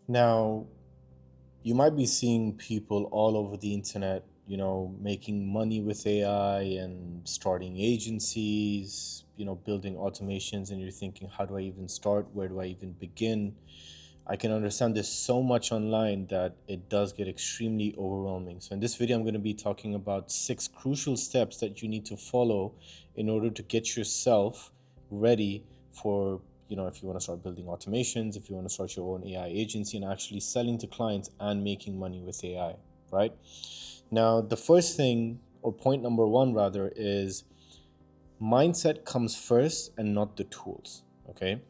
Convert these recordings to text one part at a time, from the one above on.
Now, you might be seeing people all over the internet, making money with AI and starting agencies, building automations, and you're thinking, how do I even start? Where do I even begin? I can understand there's so much online that it does get extremely overwhelming. So in this video, I'm going to be talking about 6 crucial steps that you need to follow in order to get yourself ready for, if you want to start building automations, if you want to start your own AI agency and actually selling to clients and making money with AI, right? Now, the first thing, or point number one rather, is mindset comes first and not the tools, okay?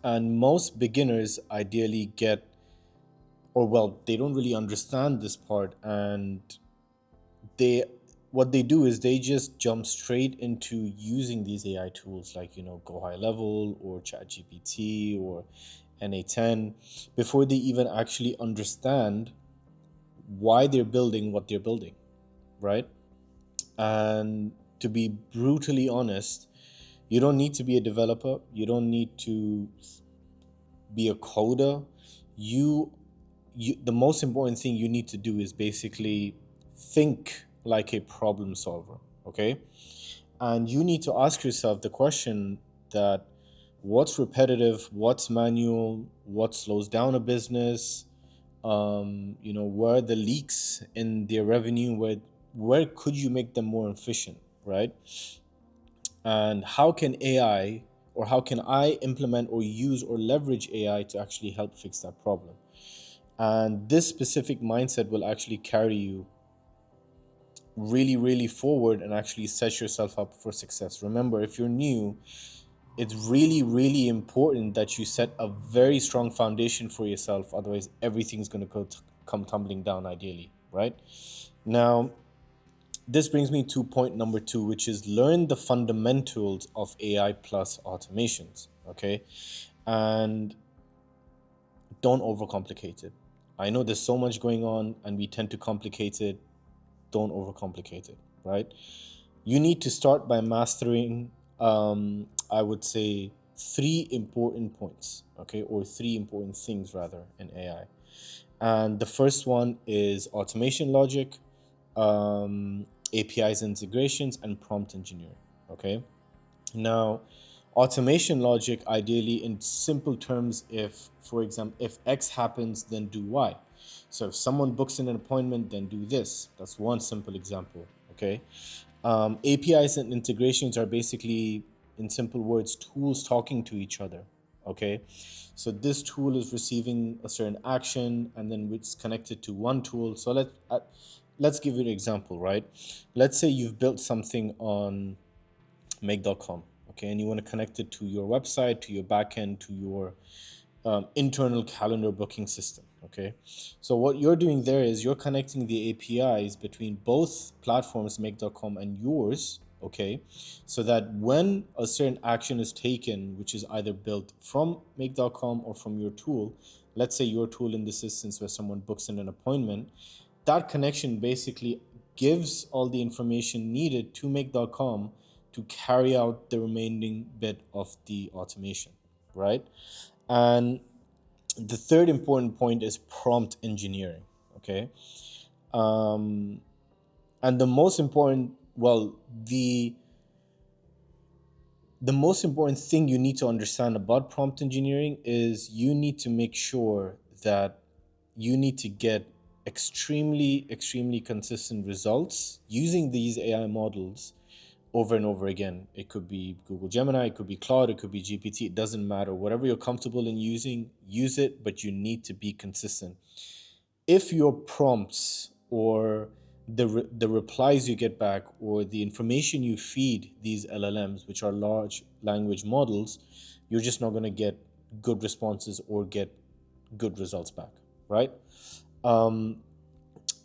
And most beginners ideally get, or well, they don't really understand this part, and they what they do is they just jump straight into using these AI tools like, Go High Level or ChatGPT or NA10 before they even actually understand why they're building what they're building, right? And to be brutally honest, you don't need to be a developer, you don't need to be a coder. You the most important thing you need to do is basically think like a problem solver, okay? And you need to ask yourself the question that what's repetitive, what's manual, what slows down a business, where are the leaks in their revenue, where could you make them more efficient, right? And how can AI, or how can I implement or use or leverage AI to actually help fix that problem? And this specific mindset will actually carry you really, really forward and actually set yourself up for success. Remember, if you're new, it's really, really important that you set a very strong foundation for yourself. Otherwise, everything's going to come tumbling down, ideally, right? Now, this brings me to point number two, which is learn the fundamentals of AI plus automations, okay? And don't overcomplicate it. I know there's so much going on and we tend to complicate it. Don't overcomplicate it, right? You need to start by mastering, I would say, 3 important points, okay, or 3 important things rather in AI. And the first one is automation logic, APIs integrations, and prompt engineering, okay? Now, automation logic, ideally in simple terms, if, for example, if X happens, then do Y. So if someone books in an appointment, then do this. That's one simple example, okay? APIs and integrations are basically, in simple words, tools talking to each other, okay? So this tool is receiving a certain action, and then it's connected to one tool. So let's give you an example, right? Let's say you've built something on make.com, okay, and you want to connect it to your website, to your backend, to your internal calendar booking system, okay? So what you're doing there is you're connecting the APIs between both platforms, make.com and yours, okay? So that when a certain action is taken, which is either built from make.com or from your tool, let's say your tool in this instance where someone books in an appointment, that connection basically gives all the information needed to make.com to carry out the remaining bit of the automation, right? And the third important point is prompt engineering, okay? Um, and the most important, well, the most important thing you need to understand about prompt engineering is you need to make sure that you need to get extremely, extremely consistent results using these AI models over and over again. It could be Google Gemini, it could be Claude, it could be GPT, it doesn't matter. Whatever you're comfortable in using, use it, but you need to be consistent. If your prompts or the replies you get back or the information you feed these LLMs, which are large language models, you're just not going to get good responses or get good results back, right? Um,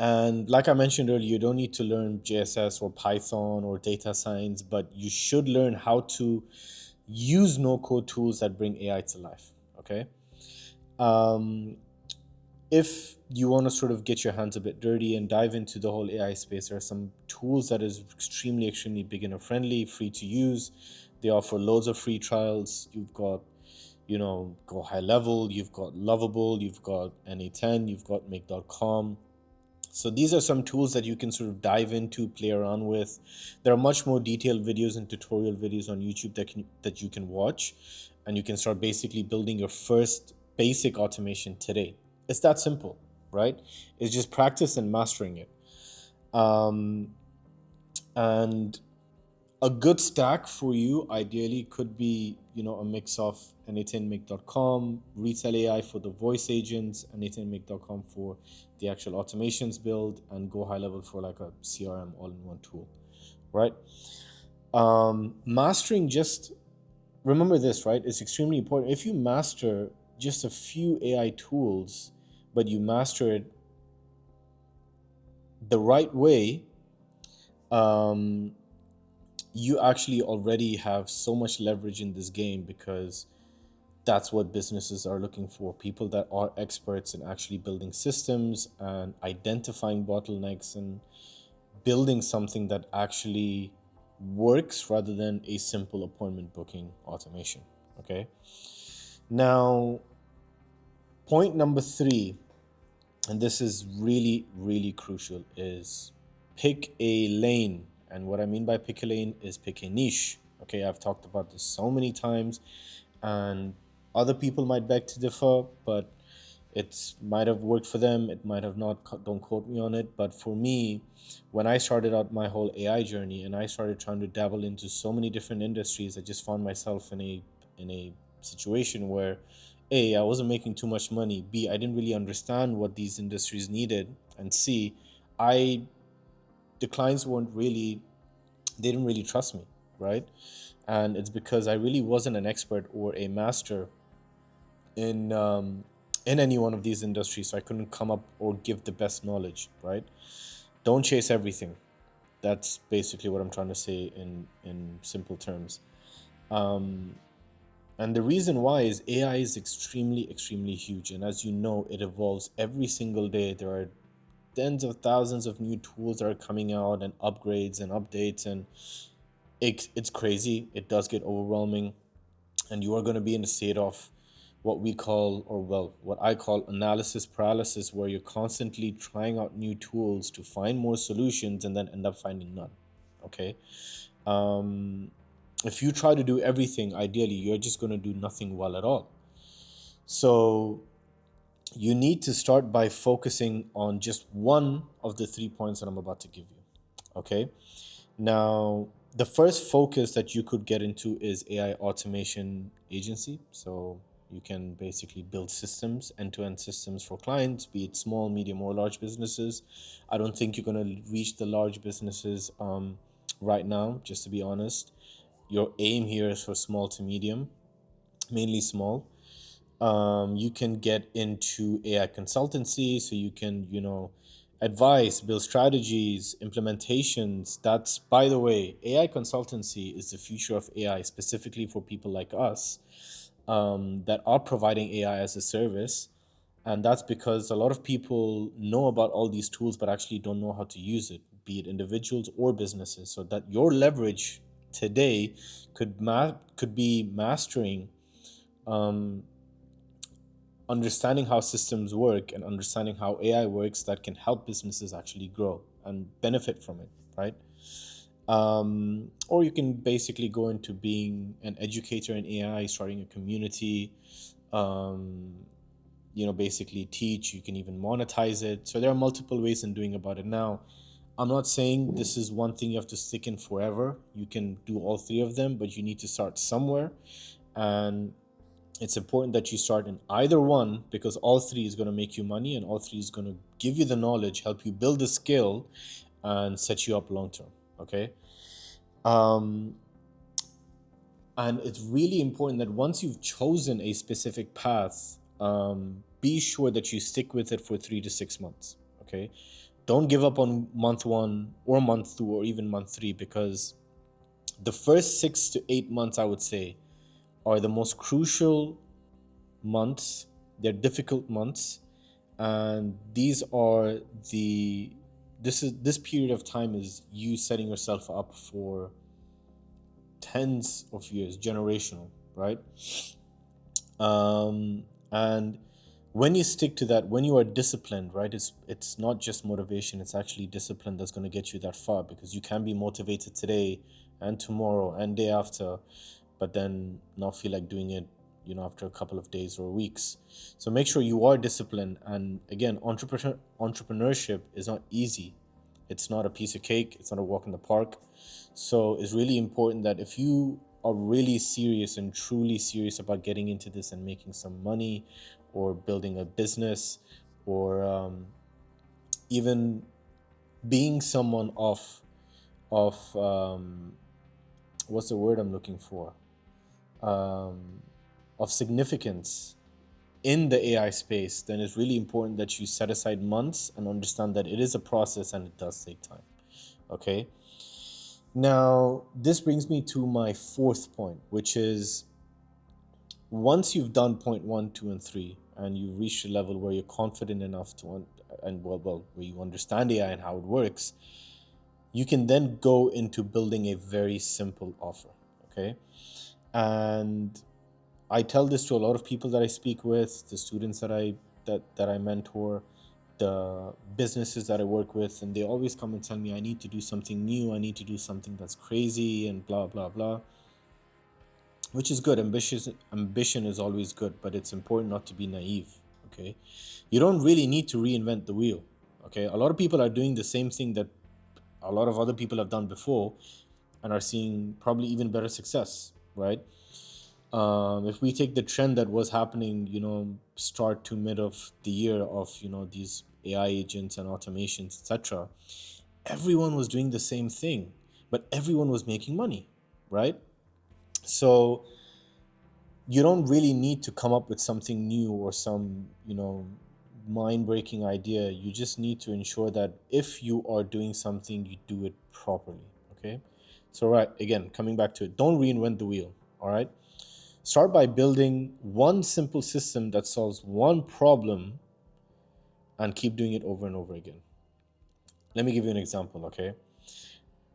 and like I mentioned earlier, you don't need to learn JSS or Python or data science, but you should learn how to use no code tools that bring AI to life. Okay. Um, if you want to sort of get your hands a bit dirty and dive into the whole AI space, there are some tools that is extremely, extremely beginner friendly, free to use. They offer loads of free trials. You've got Go High Level, you've got Lovable, you've got NA10, you've got Make.com. So these are some tools that you can sort of dive into, play around with. There are much more detailed videos and tutorial videos on YouTube that you can watch, and you can start basically building your first basic automation today. It's that simple, right? It's just practice and mastering it. Um, and a good stack for you ideally could be, a mix of n18make.com, Retail AI for the voice agents, n18make.com for the actual automations build, and Go High Level for like a CRM all-in-one tool, right? Mastering, just remember this, right? It's extremely important. If you master just a few AI tools, but you master it the right way, you actually already have so much leverage in this game, because that's what businesses are looking for. People that are experts in actually building systems and identifying bottlenecks and building something that actually works rather than a simple appointment booking automation. Okay. Now, point number 3, and this is really, really crucial, is pick a lane. And what I mean by pick a lane is pick a niche. Okay, I've talked about this so many times, and other people might beg to differ, but it might have worked for them, it might have not. Don't quote me on it. But for me, when I started out my whole AI journey and I started trying to dabble into so many different industries, I just found myself in a situation where A, I wasn't making too much money, B, I didn't really understand what these industries needed, and C, I the clients they didn't really trust me, right? And it's because I really wasn't an expert or a master in in any one of these industries, so I couldn't come up or give the best knowledge, right? Don't chase everything. That's basically what I'm trying to say in simple terms. Um, and the reason why is AI is extremely, extremely huge, and as you know, it evolves every single day. There are tens of thousands of new tools that are coming out, and upgrades and updates, and it's crazy. It does get overwhelming, and you are going to be in a state of what we call, or well, what I call analysis paralysis, where you're constantly trying out new tools to find more solutions and then end up finding none. Okay. um if you try to do everything, ideally you're just going to do nothing well at all. So you need to start by focusing on just one of the 3 points that I'm about to give you. Okay. Now, the first focus that you could get into is AI automation agency. So you can basically build systems, end-to-end systems for clients, be it small, medium, or large businesses. I don't think you're going to reach the large businesses right now, just to be honest. Your aim here is for small to medium, mainly small. You can get into AI consultancy, so you can, advise, build strategies, implementations. That's, by the way, AI consultancy is the future of AI, specifically for people like us that are providing AI as a service. And that's because a lot of people know about all these tools, but actually don't know how to use it, be it individuals or businesses. So that your leverage today could be mastering um, understanding how systems work and understanding how AI works, that can help businesses actually grow and benefit from it, right? Or you can basically go into being an educator in AI, starting a community, um, basically teach. You can even monetize it. So there are multiple ways in doing about it. Now, I'm not saying this is one thing you have to stick in forever. You can do all 3 of them, but you need to start somewhere. And it's important that you start in either one, because all 3 is going to make you money, and all 3 is going to give you the knowledge, help you build the skill, and set you up long term. Okay. um and it's really important that once you've chosen a specific path, be sure that you stick with it for 3 to 6 months. Okay. Don't give up on month 1 or month 2 or even month 3, because the first 6 to 8 months, I would say, are the most crucial months. They're difficult months, and this period of time is you setting yourself up for tens of years, generational, right? And when you stick to that, when you are disciplined, right, it's not just motivation, it's actually discipline that's going to get you that far, because you can be motivated today and tomorrow and day after, but then not feel like doing it, after a couple of days or weeks. So make sure you are disciplined. And again, entrepreneurship is not easy. It's not a piece of cake. It's not a walk in the park. So it's really important that if you are really serious and truly serious about getting into this and making some money, or building a business, or even being someone of what's the word I'm looking for, um, of significance in the AI space, then it's really important that you set aside months and understand that it is a process and it does take time. Okay. Now, this brings me to my fourth point, which is, once you've done point one, two, and three, and you've reached a level where you're confident enough where you understand AI and how it works, you can then go into building a very simple offer. Okay. And I tell this to a lot of people that I speak with, the students that I mentor, the businesses that I work with, and they always come and tell me, I need to do something new, I need to do something that's crazy and blah blah blah, which is good. Ambition is always good, but it's important not to be naive. Okay, you don't really need to reinvent the wheel. Okay, a lot of people are doing the same thing that a lot of other people have done before and are seeing probably even better success, right? If we take the trend that was happening, start to mid of the year, of these AI agents and automations, etc., everyone was doing the same thing, but everyone was making money, right? So you don't really need to come up with something new or some mind-breaking idea. You just need to ensure that if you are doing something, you do it properly. Okay, so right, again, coming back to it, don't reinvent the wheel. All right, start by building one simple system that solves one problem, and keep doing it over and over again. Let me give you an example. Okay,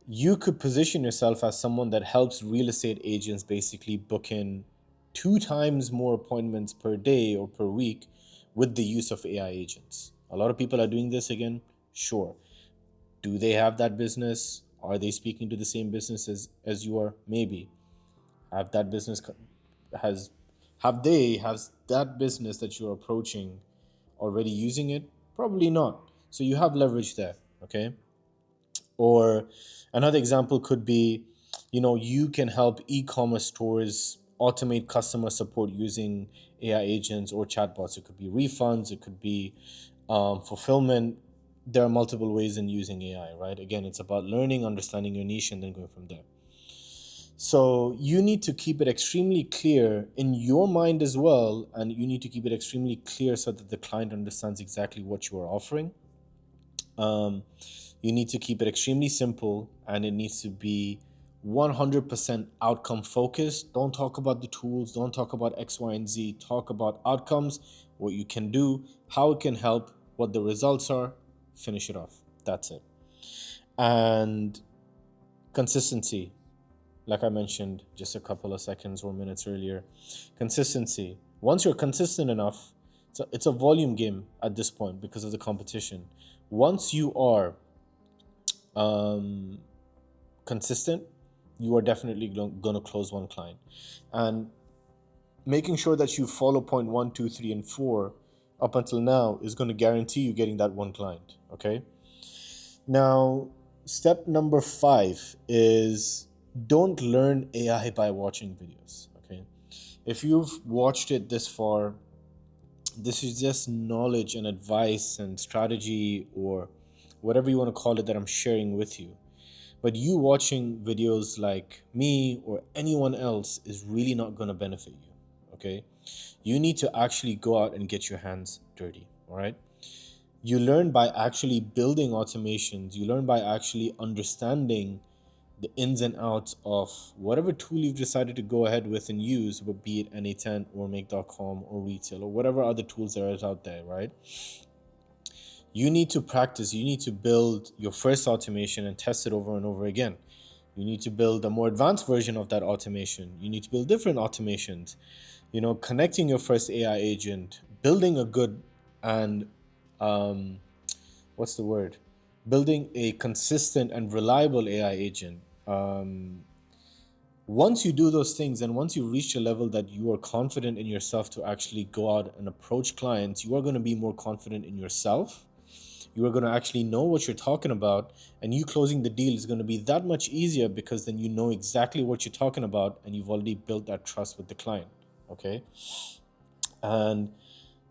you could position yourself as someone that helps real estate agents basically book in 2 times more appointments per day or per week with the use of AI agents. A lot of people are doing this again. Sure. Do they have that business? Are they speaking to the same businesses as you are? Maybe. Have that business has has that business that you're approaching already using it? Probably not. So you have leverage there. Okay. Or another example could be, you can help e-commerce stores automate customer support using AI agents or chatbots. It could be refunds, it could be fulfillment. There are multiple ways in using AI, right? Again, it's about learning, understanding your niche, and then going from there. So you need to keep it extremely clear in your mind as well, and you need to keep it extremely clear so that the client understands exactly what you are offering. Um, you need to keep it extremely simple, and it needs to be 100% outcome focused. Don't talk about the tools, don't talk about X, Y, and Z. Talk about outcomes, what you can do, how it can help, what the results are. Finish it off. That's it. And consistency, like I mentioned just a couple of seconds or minutes earlier. Consistency. Once you're consistent enough, it's a volume game at this point because of the competition. Once you are um, consistent, you are definitely going to close one client. And making sure that you follow point one, two, three, and four up until now is going to guarantee you getting that one client. Okay. Now, step number 5 is, don't learn AI by watching videos. Okay. If you've watched it this far, this is just knowledge and advice and strategy, or whatever you want to call it, that I'm sharing with you. But you watching videos like me or anyone else is really not going to benefit you. Okay. You need to actually go out and get your hands dirty. All right. You learn by actually building automations. You learn by actually understanding the ins and outs of whatever tool you've decided to go ahead with and use, but be it NA10 or Make.com or Retail or whatever other tools there is out there, right? You need to practice. You need to build your first automation and test it over and over again. You need to build a more advanced version of that automation. You need to build different automations, connecting your first AI agent, building a good and um, what's the word? Building a consistent and reliable AI agent. Once you do those things, and once you reach a level that you are confident in yourself to actually go out and approach clients, you are going to be more confident in yourself. You are going to actually know what you're talking about, and you closing the deal is going to be that much easier because then you know exactly what you're talking about and you've already built that trust with the client. Okay. And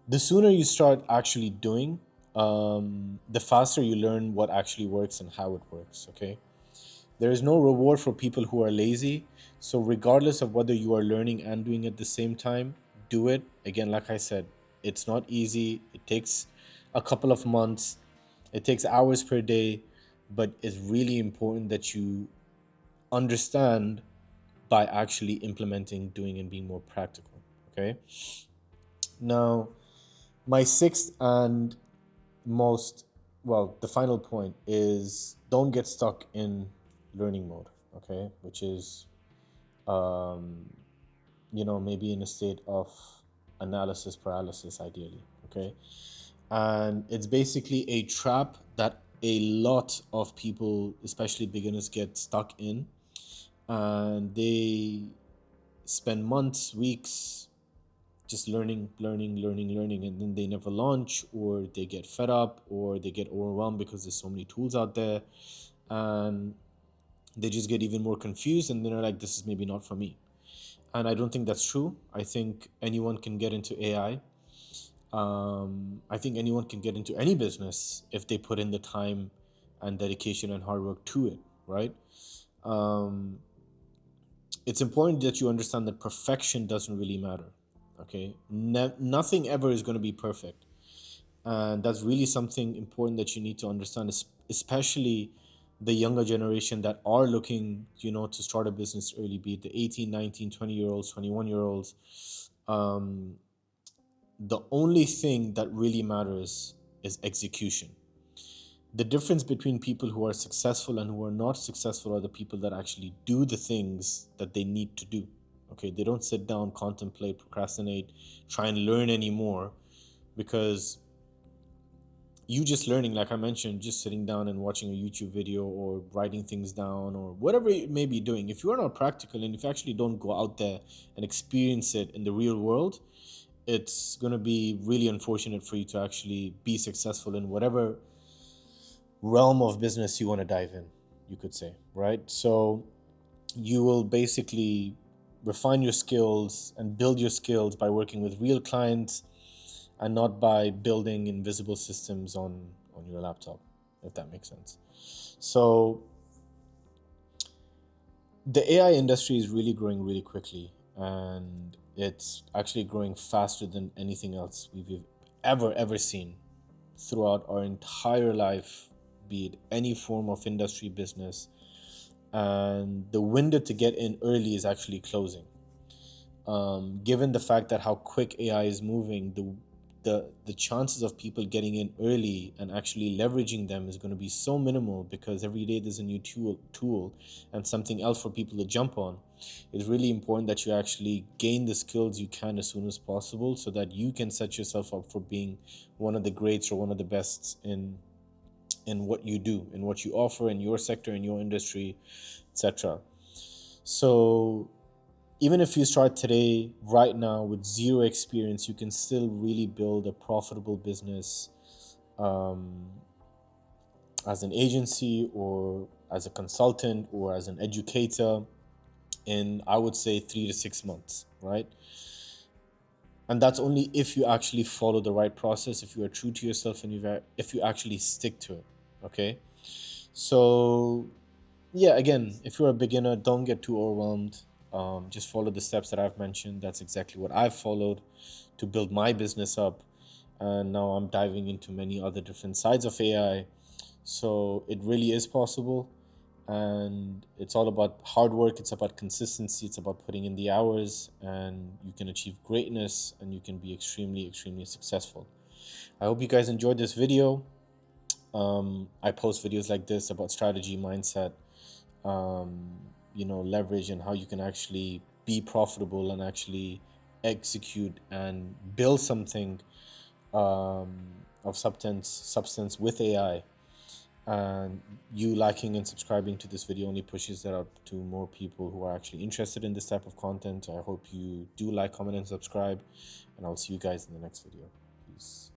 the sooner you start actually doing, the faster you learn what actually works and how it works. Okay. There is no reward for people who are lazy. So, regardless of whether you are learning and doing at the same time, do it. Again, like I said, it's not easy. It takes a couple of months, it takes hours per day, but it's really important that you understand by actually implementing, doing, and being more practical. Okay. Now, my sixth and most, well, the final point is don't get stuck in learning mode. Okay. Which is um, maybe in a state of analysis paralysis, ideally. Okay. And it's basically a trap that a lot of people, especially beginners, get stuck in. And they spend months, weeks just learning, and then they never launch, or they get fed up, or they get overwhelmed because there's so many tools out there. And they just get even more confused, and then they're like, this is maybe not for me. And I don't think that's true. I think anyone can get into AI. I think anyone can get into any business if they put in the time and dedication and hard work to it, right? Um, it's important that you understand that perfection doesn't really matter. Okay, nothing ever is going to be perfect, and that's really something important that you need to understand, especially the younger generation that are looking, to start a business early, be it the 18, 19, 20-year olds, 21-year olds. um, the only thing that really matters is execution. The difference between people who are successful and who are not successful are the people that actually do the things that they need to do. Okay, they don't sit down, contemplate, procrastinate, try and learn anymore, because you just learning, like I mentioned, just sitting down and watching a YouTube video or writing things down or whatever you may be doing, if you are not practical and if you actually don't go out there and experience it in the real world, it's going to be really unfortunate for you to actually be successful in whatever realm of business you want to dive in, you could say, right? So you will basically refine your skills and build your skills by working with real clients and not by building invisible systems on your laptop, if that makes sense. So the AI industry is really growing really quickly, and it's actually growing faster than anything else we've ever seen throughout our entire life, be it any form of industry, business. And the window to get in early is actually closing. Given the fact that how quick AI is moving, the chances of people getting in early and actually leveraging them is going to be so minimal, because every day there's a new tool and something else for people to jump on. It's really important that you actually gain the skills you can as soon as possible, so that you can set yourself up for being one of the greats or one of the best in what you do, in what you offer, in your sector, in your industry, etc. So even if you start today, right now, with zero experience, you can still really build a profitable business, um, as an agency or as a consultant or as an educator in, I would say, 3 to 6 months, right? And that's only if you actually follow the right process, if you are true to yourself, and if you actually stick to it. Okay. So yeah, again, if you're a beginner, don't get too overwhelmed. Just follow the steps that I've mentioned. That's exactly what I've followed to build my business up. And now I'm diving into many other different sides of AI. So it really is possible. And it's all about hard work. It's about consistency. It's about putting in the hours, and you can achieve greatness and you can be extremely successful. I hope you guys enjoyed this video. I post videos like this about strategy, mindset, leverage, and how you can actually be profitable and actually execute and build something of substance with AI. And you liking and subscribing to this video only pushes that out to more people who are actually interested in this type of content. I hope you do like, comment, and subscribe, and I'll see you guys in the next video. Peace.